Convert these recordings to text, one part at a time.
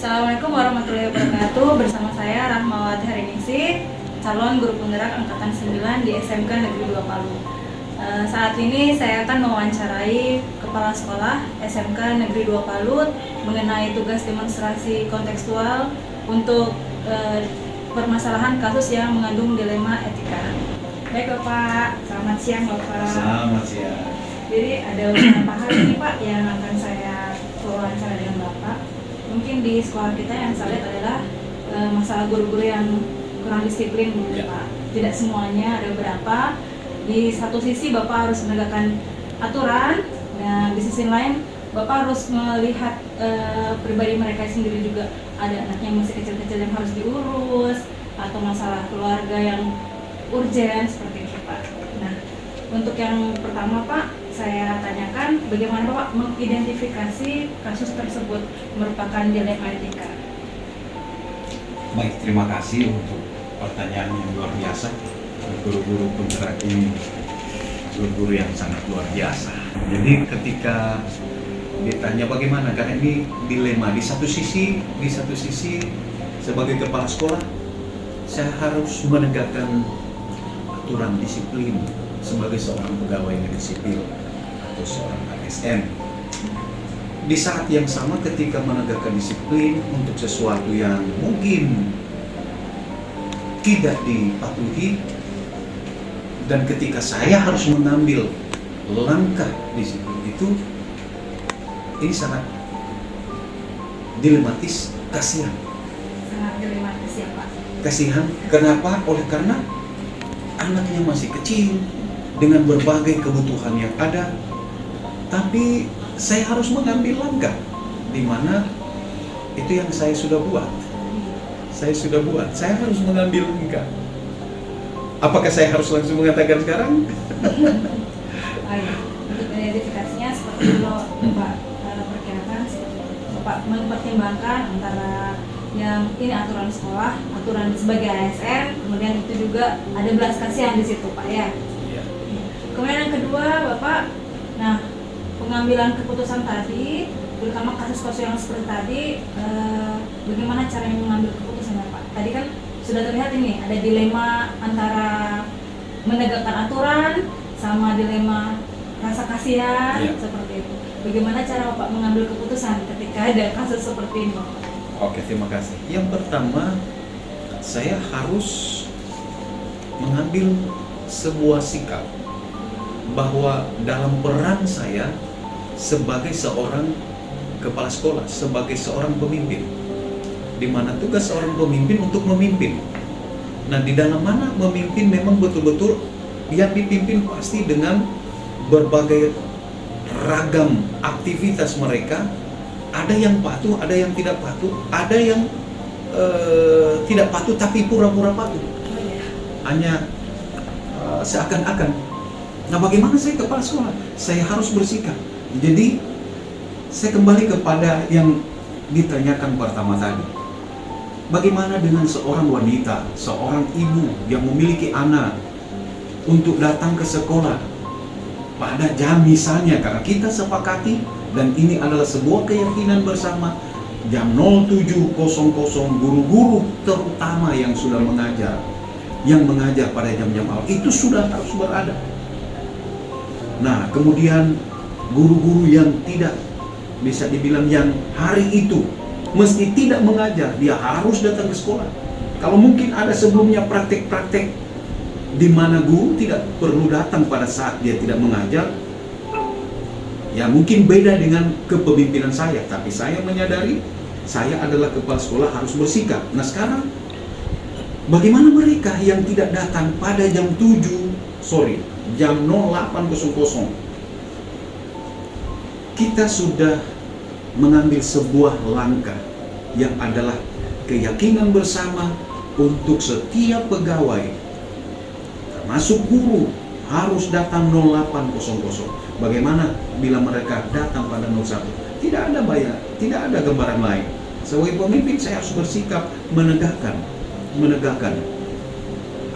Assalamualaikum warahmatullahi wabarakatuh. Bersama saya Rahmawati Hariningsih, calon guru penggerak angkatan 9 di SMK Negeri 2 Palu. Saat ini saya akan mewawancarai Kepala Sekolah SMK Negeri 2 Palu mengenai tugas demonstrasi kontekstual untuk permasalahan kasus yang mengandung dilema etika. Baik Bapak, selamat siang Bapak. Selamat siang. Jadi ada beberapa hal ini Pak yang akan saya wawancara dengan Bapak. Mungkin di sekolah kita yang saya lihat adalah masalah guru-guru yang kurang disiplin gitu Pak. Tidak semuanya, ada beberapa. Di satu sisi Bapak harus menegakkan aturan, dan di sisi lain Bapak harus melihat pribadi mereka sendiri juga. Ada anak yang masih kecil-kecil yang harus diurus, atau masalah keluarga yang urgen seperti itu Pak. Nah, untuk yang pertama Pak, saya tanyakan bagaimana Bapak mengidentifikasi kasus tersebut merupakan dilema etika. Baik, terima kasih untuk pertanyaan yang luar biasa. Guru-guru penggerak ini guru-guru yang sangat luar biasa. Jadi ketika ditanya bagaimana, karena ini dilema. Di satu sisi sebagai kepala sekolah, saya harus menegakkan aturan disiplin sebagai seorang pegawai negeri sipil atau seorang ASN. Di saat yang sama ketika menegakkan disiplin untuk sesuatu yang mungkin tidak dipatuhi, dan ketika saya harus mengambil langkah disiplin itu, ini sangat dilematis, kasihan. Sangat dilematis ya Pak. Kasihan, kenapa? Oleh karena anaknya masih kecil dengan berbagai kebutuhan yang ada, tapi saya harus mengambil langkah, di mana itu yang saya sudah buat. Saya harus mengambil langkah. Apakah saya harus langsung mengatakan sekarang? Untuk identifikasinya seperti itu Bapak perkirakan, Bapak mempertimbangkan antara yang ini aturan sekolah, aturan sebagai ASN, kemudian itu juga ada belas kasihan di situ Pak ya. Iya. Kemudian yang kedua Bapak, nah pengambilan keputusan tadi, terutama kasus-kasus yang seperti tadi, bagaimana caranya mengambil keputusannya Pak? Tadi kan sudah terlihat ini ada dilema antara menegakkan aturan sama dilema rasa kasihan, seperti itu. Bagaimana cara Bapak mengambil keputusan ketika ada kasus seperti ini Bapak? Oke, terima kasih. Yang pertama, saya harus mengambil sebuah sikap bahwa dalam peran saya sebagai seorang kepala sekolah, sebagai seorang pemimpin, di mana tugas seorang pemimpin untuk memimpin. Nah, di dalam mana memimpin memang betul-betul yang dipimpin pasti dengan berbagai ragam aktivitas mereka. Ada yang patuh, ada yang tidak patuh, ada yang tidak patuh tapi pura-pura patuh. Hanya seakan-akan. Nah, bagaimana saya kepala sekolah? Saya harus bersikap. Jadi, saya kembali kepada yang ditanyakan pertama tadi. Bagaimana dengan seorang wanita, seorang ibu yang memiliki anak untuk datang ke sekolah pada jam misalnya, karena kita sepakati dan ini adalah sebuah keyakinan bersama, jam 07.00 guru-guru terutama yang sudah mengajar, yang mengajar pada jam-jam awal itu sudah harus berada. Nah, kemudian guru-guru yang tidak bisa dibilang yang hari itu mesti tidak mengajar, dia harus datang ke sekolah. Kalau mungkin ada sebelumnya praktek-praktek di mana guru tidak perlu datang pada saat dia tidak mengajar, ya mungkin beda dengan kepemimpinan saya, tapi saya menyadari saya adalah kepala sekolah harus bersikap. Nah, sekarang bagaimana mereka yang tidak datang pada jam 08.00? Kita sudah mengambil sebuah langkah yang adalah keyakinan bersama untuk setiap pegawai, termasuk guru, harus datang 08.00. Bagaimana bila mereka datang pada 01? Tidak ada bayar, tidak ada gambaran lain. Sebagai pemimpin saya harus bersikap menegakkan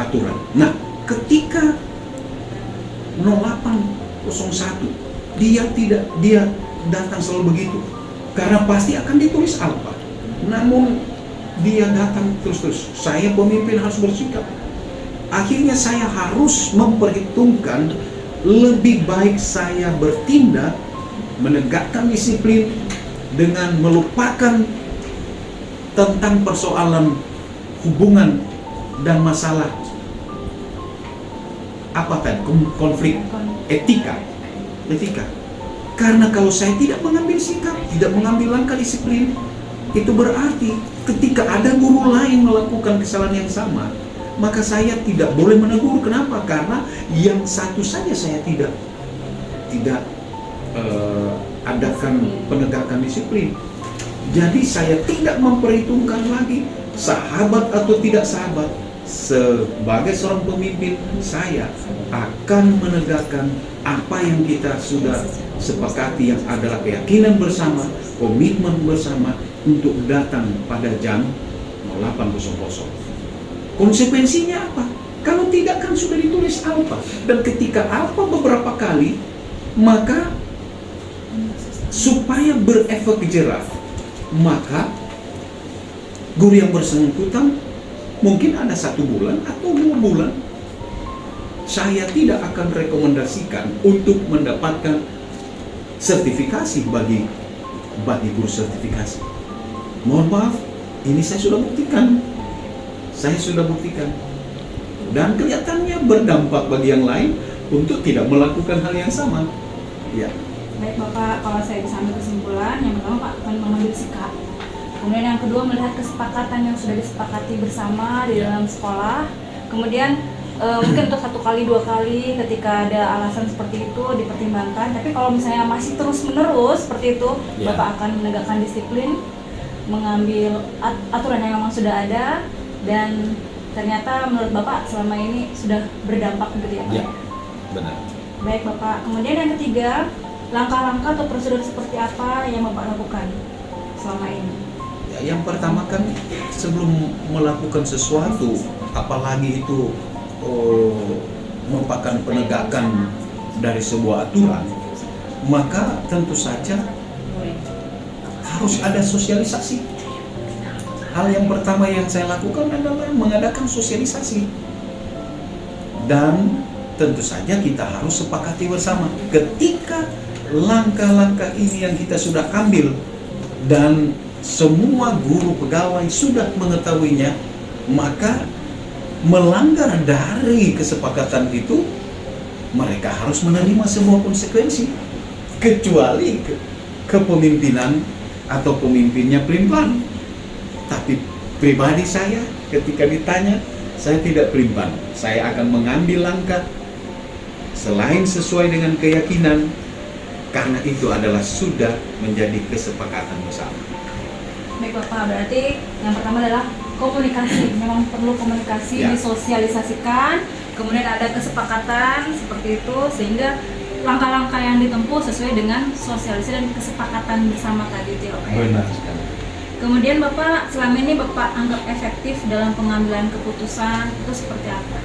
aturan. Nah, ketika 08.01 dia datang selalu begitu, karena pasti akan ditulis apa. namun dia datang terus-terus. Saya pemimpin harus bersikap. Akhirnya saya harus memperhitungkan, lebih baik saya bertindak menegakkan disiplin dengan melupakan tentang persoalan hubungan dan masalah apa tadi, konflik etika. Karena kalau saya tidak mengambil sikap, tidak mengambil langkah disiplin, itu berarti ketika ada guru lain melakukan kesalahan yang sama, maka saya tidak boleh menegur. Kenapa? Karena yang satu saja saya tidak adakan penegakan disiplin. Jadi saya tidak memperhitungkan lagi sahabat atau tidak sahabat. Sebagai seorang pemimpin, saya akan menegakkan apa yang kita sudah sepakati, yang adalah keyakinan bersama, komitmen bersama untuk datang pada jam 08.00. Konsekuensinya apa? Kalau tidak kan sudah ditulis alfa, dan ketika alfa beberapa kali, maka supaya berefek jerah, maka guru yang bersangkutan mungkin ada 1 bulan atau 2 bulan saya tidak akan rekomendasikan untuk mendapatkan sertifikasi bagi guru sertifikasi. Mohon maaf, ini saya sudah buktikan dan kelihatannya berdampak bagi yang lain untuk tidak melakukan hal yang sama. Ya. Baik Bapak, kalau saya bisa ambil kesimpulan, yang pertama Pak akan mengambil sikap. Kemudian yang kedua melihat kesepakatan yang sudah disepakati bersama di dalam sekolah. Kemudian mungkin untuk 1 kali 2 kali ketika ada alasan seperti itu dipertimbangkan. Tapi kalau misalnya masih terus menerus seperti itu, Bapak akan menegakkan disiplin, mengambil aturan yang memang sudah ada, dan ternyata menurut Bapak selama ini sudah berdampak begitu ya Pak? Ya, benar. Baik Bapak. Kemudian yang ketiga, langkah-langkah atau prosedur seperti apa yang Bapak lakukan selama ini? Yang pertama kan, sebelum melakukan sesuatu, apalagi itu merupakan penegakan dari sebuah aturan, maka tentu saja harus ada sosialisasi. Hal yang pertama yang saya lakukan adalah mengadakan sosialisasi, dan tentu saja kita harus sepakati bersama. Ketika langkah-langkah ini yang kita sudah ambil dan semua guru pegawai sudah mengetahuinya, maka melanggar dari kesepakatan itu, mereka harus menerima semua konsekuensi, kecuali kepemimpinan atau pemimpinnya pelin-pelan. Tapi pribadi saya, ketika ditanya, saya tidak pelin-pelan. Saya akan mengambil langkah selain sesuai dengan keyakinan, karena itu adalah sudah menjadi kesepakatan bersama. Baik Bapak, berarti yang pertama adalah komunikasi. Memang perlu komunikasi, disosialisasikan, kemudian ada kesepakatan seperti itu, sehingga langkah-langkah yang ditempuh sesuai dengan sosialisasi dan kesepakatan bersama tadi itu ya Bapak. Benar sekali. Kemudian Bapak, selama ini Bapak anggap efektif dalam pengambilan keputusan itu seperti apa?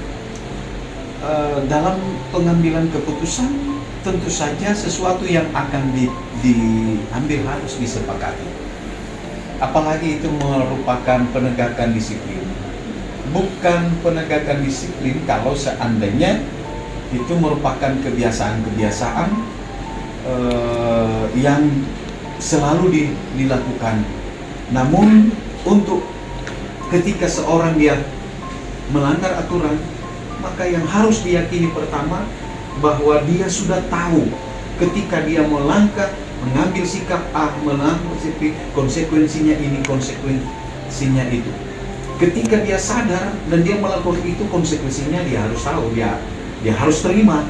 Dalam pengambilan keputusan, tentu saja sesuatu yang akan diambil harus disepakati. Apalagi itu merupakan penegakan disiplin. Bukan penegakan disiplin kalau seandainya itu merupakan kebiasaan-kebiasaan yang selalu dilakukan. Namun untuk ketika seorang dia melanggar aturan, maka yang harus diyakini pertama bahwa dia sudah tahu ketika dia mengambil sikap A, mengambil sikap, konsekuensinya ini, konsekuensinya itu. Ketika dia sadar dan dia melakukan itu, konsekuensinya dia harus tahu, dia harus terima.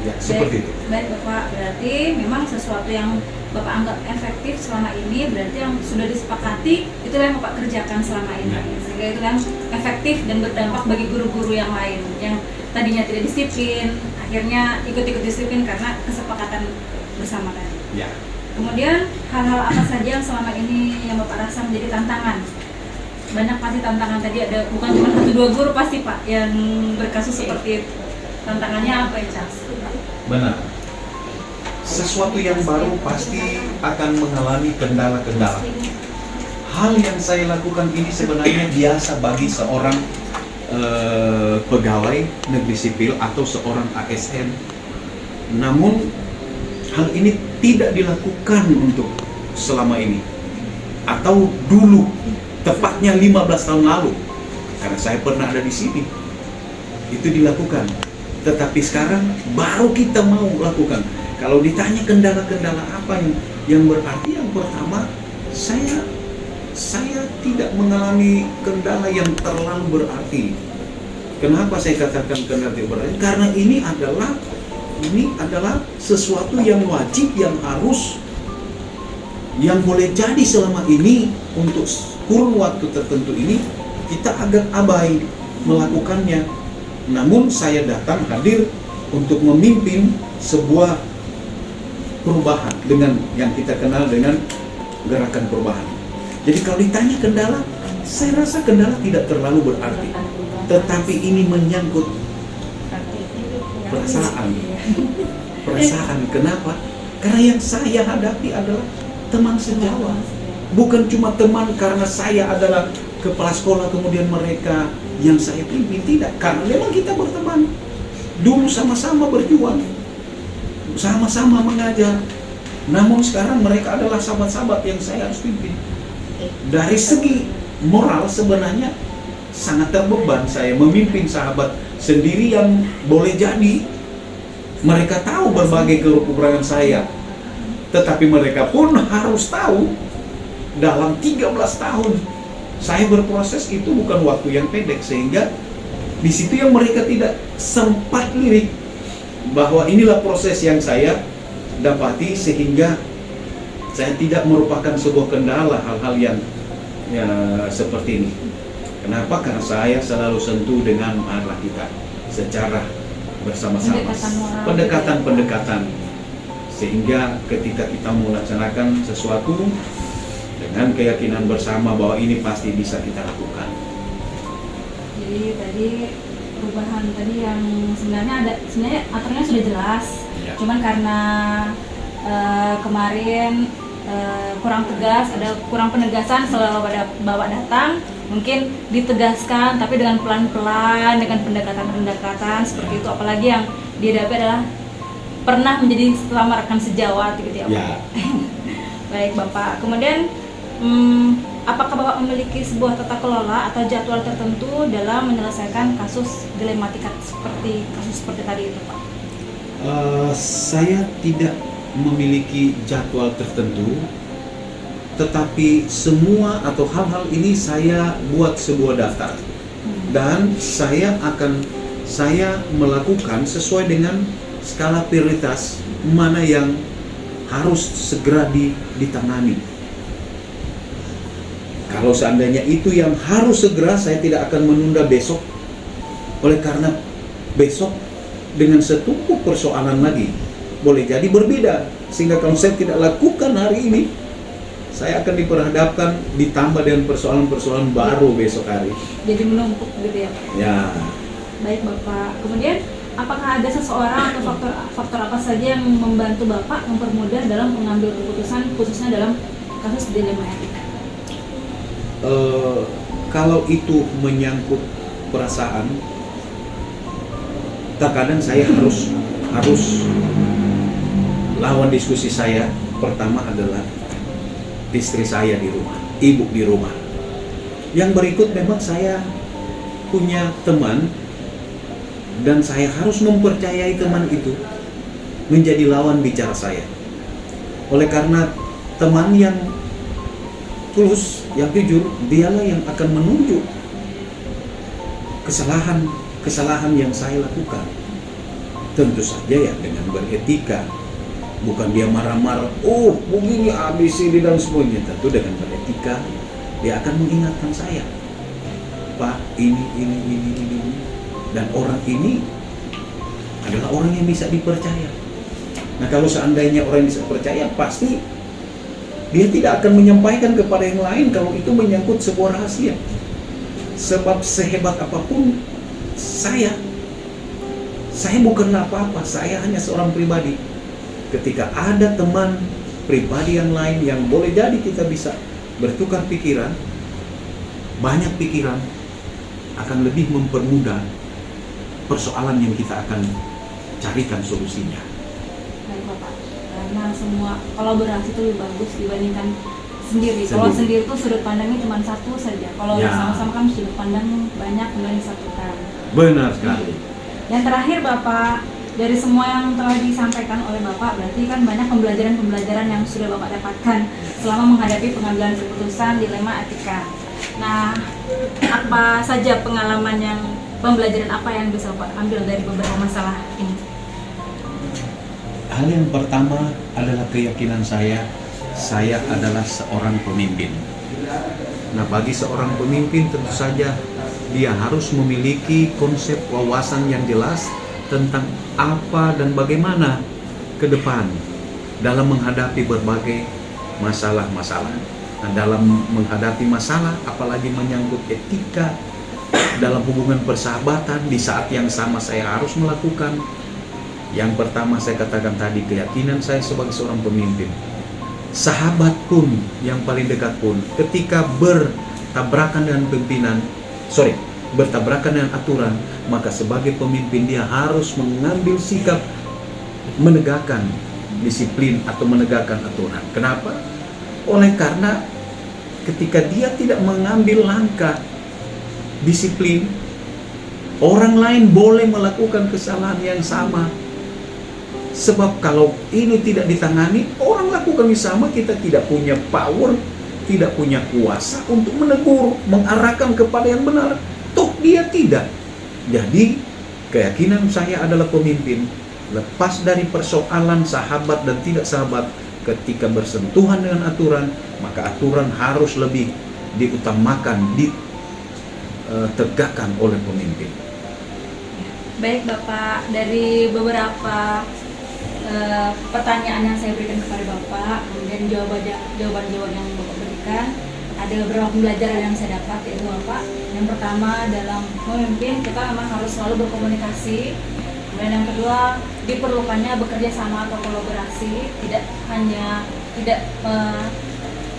Ya, seperti itu. Baik Bapak, berarti memang sesuatu yang Bapak anggap efektif selama ini, berarti yang sudah disepakati itulah yang Bapak kerjakan selama ini, sehingga itu yang efektif dan berdampak bagi guru-guru yang lain yang tadinya tidak disiplin, akhirnya ikut-ikut disiplin karena kesepakatan bersama tadi. Ya. Kemudian hal-hal apa saja yang selama ini yang Bapak rasa menjadi tantangan? Banyak pasti tantangan tadi, ada bukan cuma 1-2 guru pasti Pak yang berkasus seperti itu. Tantangannya apa ya Cak? Benar. Sesuatu yang baru pasti akan mengalami kendala-kendala. hal yang saya lakukan ini sebenarnya biasa bagi seorang pegawai negeri sipil atau seorang ASN. Namun hal ini tidak dilakukan untuk selama ini atau dulu, tepatnya 15 tahun lalu, karena saya pernah ada di sini, itu dilakukan. Tetapi sekarang baru kita mau lakukan. Kalau ditanya kendala-kendala apa yang berarti, yang pertama, saya tidak mengalami kendala yang terlalu berarti. Kenapa saya katakan kendala yang berarti? Karena ini adalah sesuatu yang wajib, yang harus, yang boleh jadi selama ini untuk kurun waktu tertentu ini kita agak abai melakukannya. Namun saya datang hadir untuk memimpin sebuah perubahan dengan yang kita kenal dengan gerakan perubahan. Jadi kalau ditanya kendala, saya rasa kendala tidak terlalu berarti. Tetapi ini menyangkut perasaan. Kenapa? Karena yang saya hadapi adalah teman sejawat. Bukan cuma teman karena saya adalah kepala sekolah, kemudian mereka yang saya pimpin. Tidak, karena memang kita berteman. Dulu sama-sama berjuang, sama-sama mengajar. Namun sekarang mereka adalah sahabat-sahabat yang saya harus pimpin. Dari segi moral sebenarnya sangat terbeban saya memimpin sahabat sendiri yang boleh jadi mereka tahu berbagai kekurangan saya. Tetapi mereka pun harus tahu dalam 13 tahun saya berproses itu bukan waktu yang pendek, sehingga di situ yang mereka tidak sempat lirik bahwa inilah proses yang saya dapati, sehingga saya tidak merupakan sebuah kendala hal-hal yang seperti ini. Kenapa? Karena saya selalu sentuh dengan marah kita secara bersama-sama, pendekatan, sehingga ketika kita melaksanakan sesuatu dengan keyakinan bersama bahwa ini pasti bisa kita lakukan. Jadi tadi perubahan tadi yang sebenarnya aturannya sudah jelas, ya. Cuman karena kemarin kurang tegas, ada kurang penegasan selalu pada bawa datang, mungkin ditegaskan tapi dengan pelan-pelan, dengan pendekatan seperti itu. Apalagi yang dihadapi adalah pernah menjadi selama rekan sejawat gitu ya, Pak. Ya. Baik Bapak, kemudian apakah Bapak memiliki sebuah tata kelola atau jadwal tertentu dalam menyelesaikan kasus dilematika seperti tadi itu, Pak? Saya tidak memiliki jadwal tertentu, tetapi semua atau hal-hal ini saya buat sebuah daftar dan saya melakukan sesuai dengan skala prioritas mana yang harus segera ditangani. Kalau seandainya itu yang harus segera, saya tidak akan menunda besok, oleh karena besok dengan setumpuk persoalan lagi boleh jadi berbeda, sehingga kalau saya tidak lakukan hari ini, saya akan diperhadapkan ditambah dengan persoalan-persoalan baru besok hari. Jadi menumpuk gitu ya, Pak? Ya. Baik Bapak, kemudian apakah ada seseorang atau faktor apa saja yang membantu Bapak mempermudah dalam mengambil keputusan, khususnya dalam kasus dilema etika? Kalau itu menyangkut perasaan, terkadang saya harus lawan diskusi saya. Pertama adalah istri saya di rumah, ibu di rumah. Yang berikut memang saya punya teman dan saya harus mempercayai teman itu menjadi lawan bicara saya. Oleh karena teman yang tulus, yang jujur, dialah yang akan menunjuk kesalahan yang saya lakukan. Tentu saja ya dengan beretika, bukan dia marah-marah, begini ABC dan semuanya. Tentu dengan beretika dia akan mengingatkan saya, Pak, ini. Dan orang ini adalah orang yang bisa dipercaya. Nah, kalau seandainya orang yang bisa percaya, pasti dia tidak akan menyampaikan kepada yang lain kalau itu menyangkut sebuah rahasia. Sebab sehebat apapun saya bukanlah apa-apa, saya hanya seorang pribadi. Ketika ada teman pribadi yang lain yang boleh jadi kita bisa bertukar pikiran, banyak pikiran akan lebih mempermudah persoalan yang kita akan carikan solusinya. Baik Bapak, karena semua kolaborasi itu lebih bagus dibandingkan sendiri. Kalau sendiri itu sudut pandangnya cuma satu saja. Kalau Ya. sama-sama kan sudut pandang banyak kemudian disatukan. Benar sekali. Yang terakhir Bapak, dari semua yang telah disampaikan oleh Bapak, berarti kan banyak pembelajaran-pembelajaran yang sudah Bapak dapatkan selama menghadapi pengambilan keputusan dilema etika. Nah, apa saja pembelajaran apa yang bisa Bapak ambil dari beberapa masalah ini? Hal yang pertama adalah keyakinan saya adalah seorang pemimpin. Nah, bagi seorang pemimpin tentu saja dia harus memiliki konsep wawasan yang jelas tentang apa dan bagaimana ke depan dalam menghadapi berbagai masalah-masalah. Nah, dalam menghadapi masalah, apalagi menyangkut etika dalam hubungan persahabatan, di saat yang sama saya harus melakukan yang pertama saya katakan tadi, keyakinan saya sebagai seorang pemimpin. Sahabat pun, yang paling dekat pun, ketika bertabrakan dengan aturan, maka sebagai pemimpin dia harus mengambil sikap menegakkan disiplin atau menegakkan aturan. Kenapa? Oleh karena ketika dia tidak mengambil langkah disiplin, orang lain boleh melakukan kesalahan yang sama. Sebab kalau ini tidak ditangani, orang lakukan yang sama, kita tidak punya power, tidak punya kuasa untuk menegur, mengarahkan kepada yang benar. Toh dia tidak. Jadi keyakinan saya adalah pemimpin, lepas dari persoalan sahabat dan tidak sahabat, ketika bersentuhan dengan aturan, maka aturan harus lebih diutamakan, ditegakkan oleh pemimpin. Baik Bapak, dari beberapa pertanyaan yang saya berikan kepada Bapak, kemudian jawaban-jawaban yang Bapak berikan, ada beberapa pembelajaran yang saya dapat, yaitu Bapak, yang pertama dalam memimpin kita memang harus selalu berkomunikasi. Kemudian yang kedua, diperlukannya bekerja sama atau kolaborasi, tidak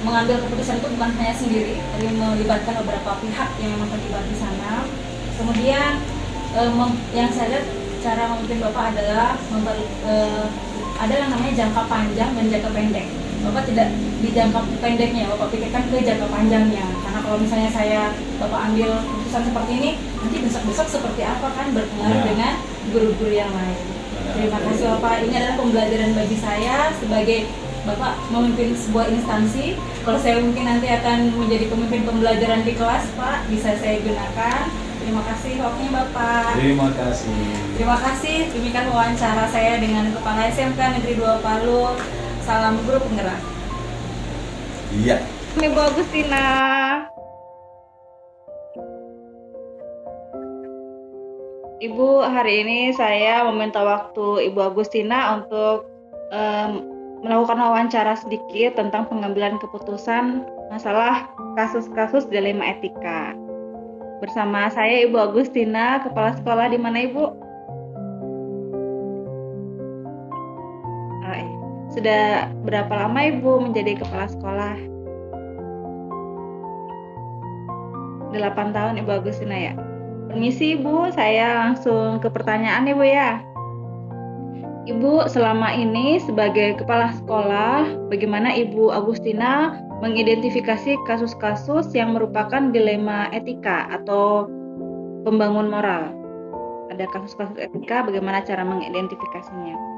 mengambil keputusan itu bukan hanya sendiri, tapi melibatkan beberapa pihak yang memang terlibat di sana. Kemudian yang saya lihat cara memimpin Bapak adalah ada yang namanya jangka panjang dan jangka pendek. Bapak tidak di jangka pendeknya, Bapak pikirkan ke jangka panjangnya. Karena kalau misalnya Bapak ambil keputusan seperti ini, nanti besok-besok seperti apa kan berpengaruh dengan guru-guru yang lain. Terima kasih Bapak, ini adalah pembelajaran bagi saya sebagai Bapak memimpin sebuah instansi. Kalau saya mungkin nanti akan menjadi pemimpin pembelajaran di kelas, Pak, bisa saya gunakan. Terima kasih waktunya Bapak. Terima kasih. Terima kasih. Demikian wawancara saya dengan Kepala SMK Negeri 2 Palu. Salam guru penggerak. Iya. Ibu Agustina. Ibu, hari ini saya meminta waktu Ibu Agustina untuk melakukan wawancara sedikit tentang pengambilan keputusan masalah kasus-kasus dilema etika. Bersama saya Ibu Agustina, kepala sekolah di mana Ibu? Oh, iya. Sudah berapa lama Ibu menjadi kepala sekolah? 8 tahun Ibu Agustina ya. Permisi Ibu, saya langsung ke pertanyaan Ibu ya. Ibu, selama ini sebagai kepala sekolah, bagaimana Ibu Agustina mengidentifikasi kasus-kasus yang merupakan dilema etika atau pembangun moral? Ada kasus-kasus etika, bagaimana cara mengidentifikasinya?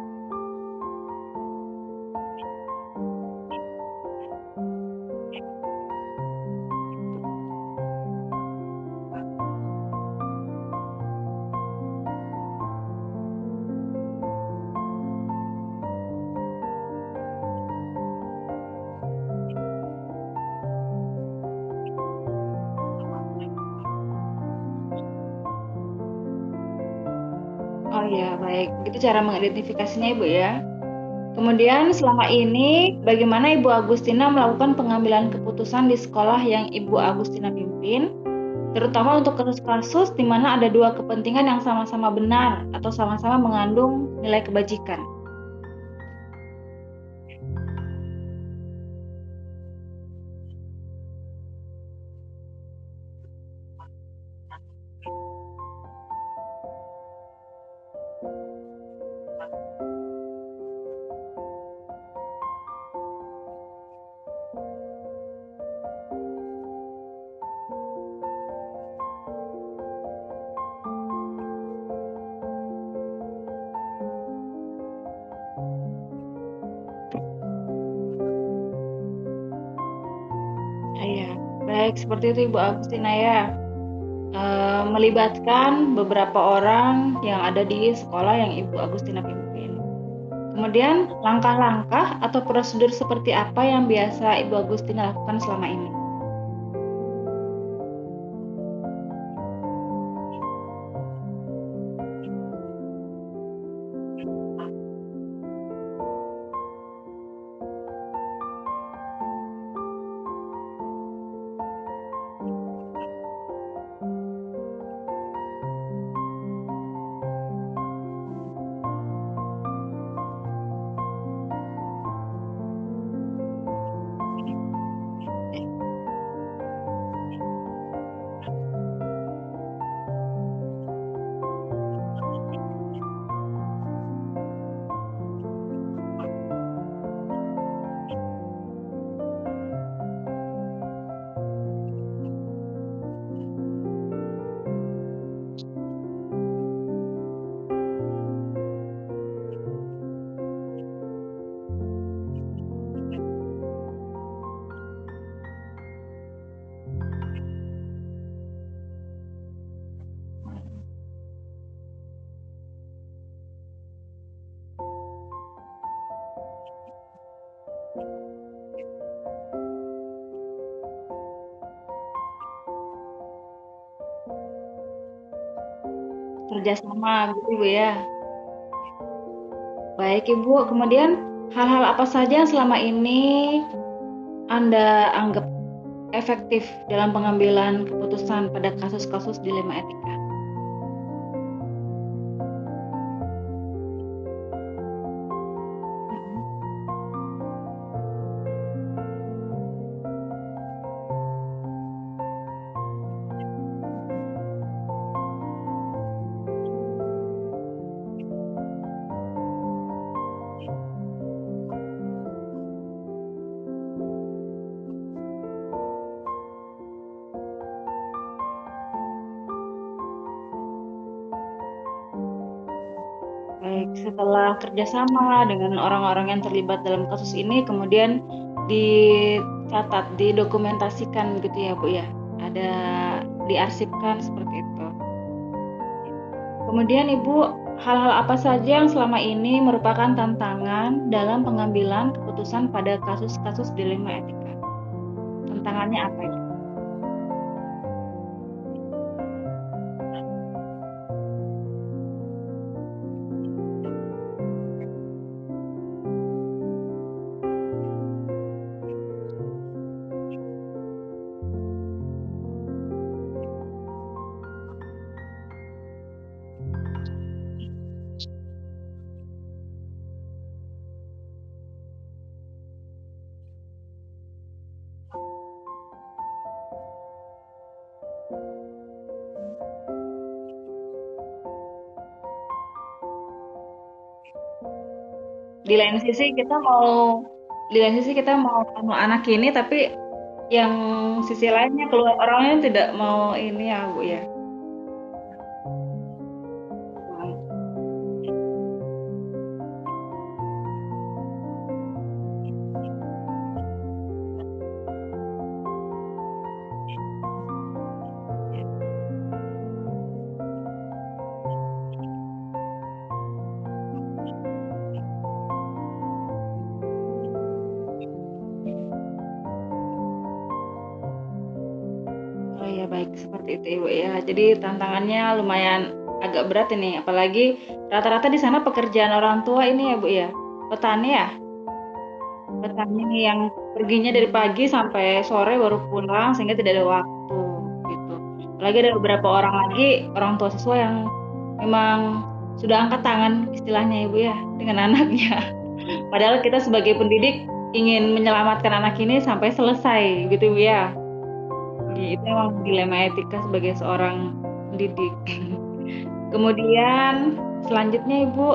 Oh ya, baik. Itu cara mengidentifikasinya Ibu ya. Kemudian selama ini bagaimana Ibu Agustina melakukan pengambilan keputusan di sekolah yang Ibu Agustina pimpin, terutama untuk kasus-kasus di mana ada dua kepentingan yang sama-sama benar atau sama-sama mengandung nilai kebajikan. baik seperti itu Ibu Agustina ya. Melibatkan beberapa orang yang ada di sekolah yang Ibu Agustina pimpin. Kemudian langkah-langkah atau prosedur seperti apa yang biasa Ibu Agustina lakukan selama ini? Kerjasama gitu Ibu ya. Baik Ibu, kemudian hal-hal apa saja yang selama ini Anda anggap efektif dalam pengambilan keputusan pada kasus-kasus dilema etika? Baik, setelah kerjasama dengan orang-orang yang terlibat dalam kasus ini, kemudian dicatat, didokumentasikan gitu ya Bu ya, ada diarsipkan seperti itu. Kemudian Ibu, hal-hal apa saja yang selama ini merupakan tantangan dalam pengambilan keputusan pada kasus-kasus dilema etika? Tantangannya apa itu? Di lain sisi kita mau anak ini, tapi yang sisi lainnya keluar orangnya tidak mau ini ya Bu ya. Oh ya baik seperti itu Ibu ya. Jadi tantangannya lumayan agak berat ini, apalagi rata-rata di sana pekerjaan orang tua ini ya Bu ya. Petani ya. Petani yang perginya dari pagi sampai sore baru pulang sehingga tidak ada waktu gitu. Apalagi ada beberapa orang lagi orang tua siswa yang memang sudah angkat tangan istilahnya Ibu ya dengan anaknya. Padahal kita sebagai pendidik ingin menyelamatkan anak ini sampai selesai gitu Bu ya. Jadi itu memang dilema etika sebagai seorang pendidik. Kemudian selanjutnya Ibu,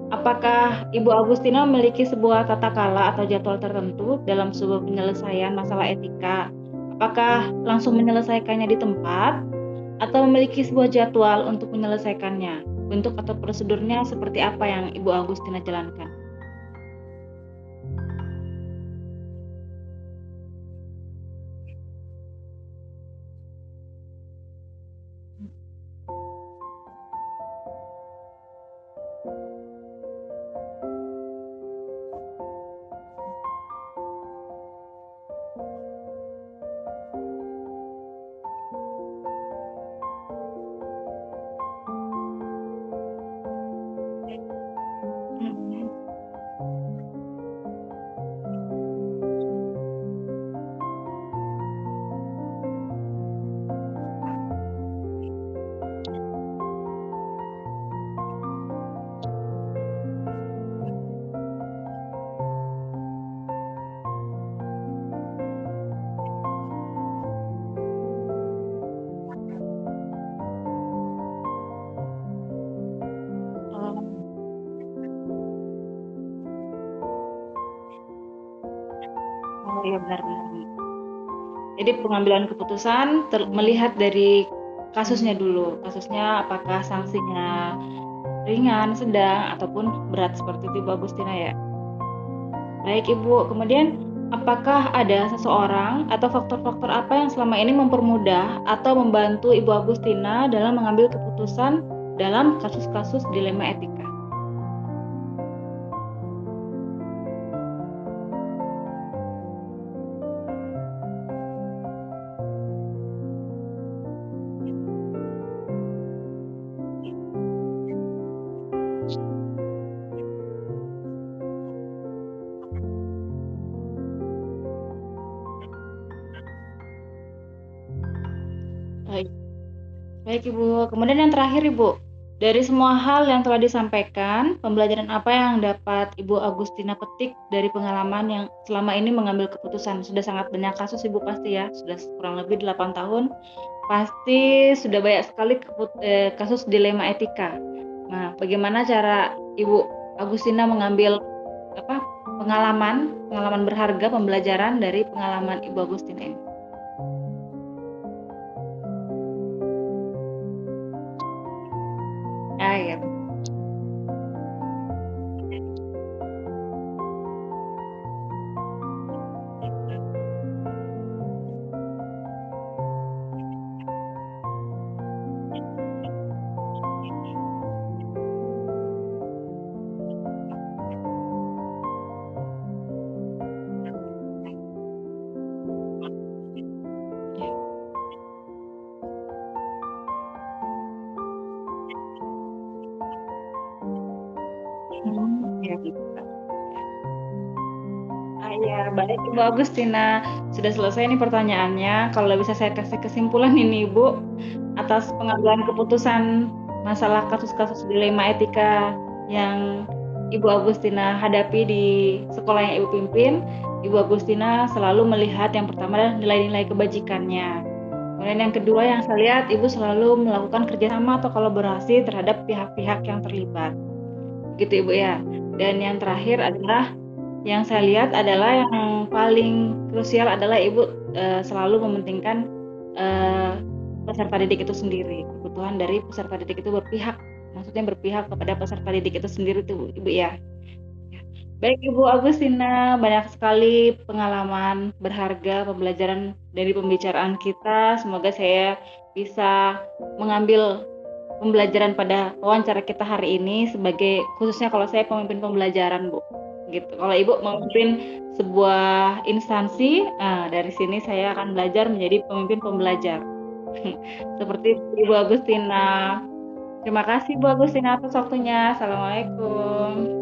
apakah Ibu Agustina memiliki sebuah tata kala atau jadwal tertentu dalam sebuah penyelesaian masalah etika? Apakah langsung menyelesaikannya di tempat atau memiliki sebuah jadwal untuk menyelesaikannya? Bentuk atau prosedurnya seperti apa yang Ibu Agustina jalankan? Mm-mm. Oh, oh iya benar-benar. Jadi pengambilan keputusan melihat dari kasusnya dulu. Kasusnya apakah sanksinya ringan, sedang, ataupun berat seperti itu Ibu Agustina ya. Baik Ibu, kemudian apakah ada seseorang atau faktor-faktor apa yang selama ini mempermudah atau membantu Ibu Agustina dalam mengambil keputusan dalam kasus-kasus dilema etika? Baik, baik Ibu. Kemudian yang terakhir Ibu, dari semua hal yang telah disampaikan, pembelajaran apa yang dapat Ibu Agustina petik dari pengalaman yang selama ini mengambil keputusan? Sudah sangat banyak kasus Ibu pasti ya, sudah kurang lebih 8 tahun. Pasti sudah banyak sekali kasus dilema etika. Nah, bagaimana cara Ibu Agustina mengambil apa pengalaman berharga, pembelajaran dari pengalaman Ibu Agustina ini? Ah, ya. Ya. Ya, gitu. Ah, iya, baik Ibu Agustina. Sudah selesai nih pertanyaannya. Kalau bisa saya kasih kesimpulan ini Ibu, atas pengambilan keputusan masalah kasus-kasus dilema etika yang Ibu Agustina hadapi di sekolah yang Ibu pimpin, Ibu Agustina selalu melihat yang pertama adalah nilai-nilai kebajikannya. Kemudian yang kedua yang saya lihat, Ibu selalu melakukan kerjasama atau kolaborasi terhadap pihak-pihak yang terlibat. Gitu Ibu ya. Dan yang terakhir adalah yang saya lihat adalah yang paling krusial adalah Ibu selalu mementingkan eh, peserta didik itu sendiri. Kebutuhan dari peserta didik itu berpihak, maksudnya berpihak kepada peserta didik itu sendiri tuh Ibu ya. Baik Ibu Agustina, banyak sekali pengalaman berharga, pembelajaran dari pembicaraan kita. Semoga saya bisa mengambil pembelajaran pada wawancara kita hari ini sebagai khususnya kalau saya pemimpin pembelajaran Bu. Gitu. Kalau Ibu memimpin sebuah instansi, dari sini saya akan belajar menjadi pemimpin pembelajar. Seperti Ibu Agustina. Terima kasih Bu Agustina atas waktunya. Assalamualaikum.